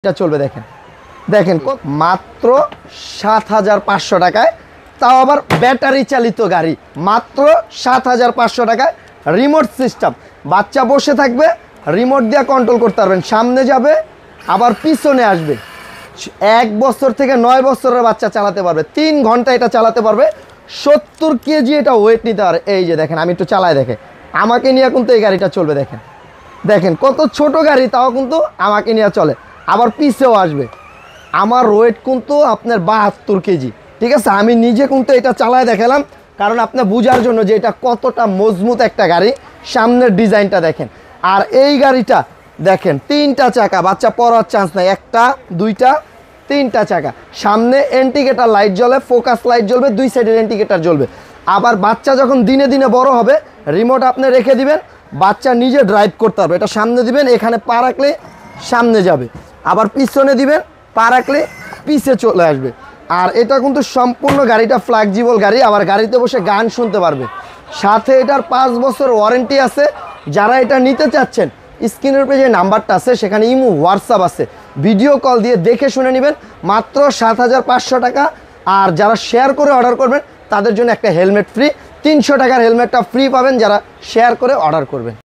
এটা চলবে দেখেন দেখেন মাত্র ৭৫০০ টাকায়, তাও আবার ব্যাটারি চালিত গাড়ি। মাত্র ৭৫০০ টাকায় রিমোট সিস্টেম, বাচ্চা বসে থাকবে, রিমোট দিয়ে কন্ট্রোল করতে পারবেন, সামনে যাবে আবার পিছনে আসবে। 1 বছর থেকে 9 বছরের বাচ্চা চালাতে পারবে, 3 ঘন্টা এটা চালাতে পারবে। 70 কেজি এটা ওয়েট নিতে পারে। এই যে দেখেন, আমি একটু চালায় দেখে, আমাকে নিয়ে কিন্তু এই গাড়িটা চলবে। দেখেন দেখেন কত ছোট গাড়ি, তাও কিন্তু আমাকে নিয়ে চলে, আবার পিছেও আসবে। আমার ওয়েট কিন্তু আপনার 72 কেজি, ঠিক আছে। আমি নিজে কিন্তু এটা চালায় দেখালাম, কারণ আপনি বোঝার জন্য যে এটা কতটা মজবুত একটা গাড়ি। সামনের ডিজাইনটা দেখেন, আর এই গাড়িটা দেখেন 3টা চাকা, বাচ্চা পড়ার চান্স নাই। 1টা 2টা 3টা চাকা, সামনে ইন্ডিকেটর লাইট জ্বলে, ফোকাস লাইট জ্বলবে, 2 সাইডের ইন্ডিকেটর জ্বলবে। আবার বাচ্চা যখন দিনে দিনে বড় হবে, রিমোট আপনি রেখে দিবেন, বাচ্চা নিজে ড্রাইভ করতে পারবে। এটা সামনে দিবেন, এখানে পা রাখলে সামনে যাবে, আবার পিছনে দিবেন, পা রাখলে পিছে চলে আসবে। আর এটা কিন্তু সম্পূর্ণ গাড়িটা ফ্লেক্সিবল গাড়ি, আবার গাড়িতে বসে গান শুনতে পারবে। সাথে এটার 5 বছর ওয়ারেন্টি আছে। যারা এটা নিতে চাচ্ছেন, স্ক্রিনের উপরে যে নাম্বারটা আছে সেখানে ইমো হোয়াটসঅ্যাপ আছে, ভিডিও কল দিয়ে দেখে শুনে নেবেন, মাত্র ৭৫০০ টাকা। আর যারা শেয়ার করে অর্ডার করবেন তাদের জন্য একটা হেলমেট ফ্রি, 300 টাকার হেলমেটটা ফ্রি পাবেন যারা শেয়ার করে অর্ডার করবেন।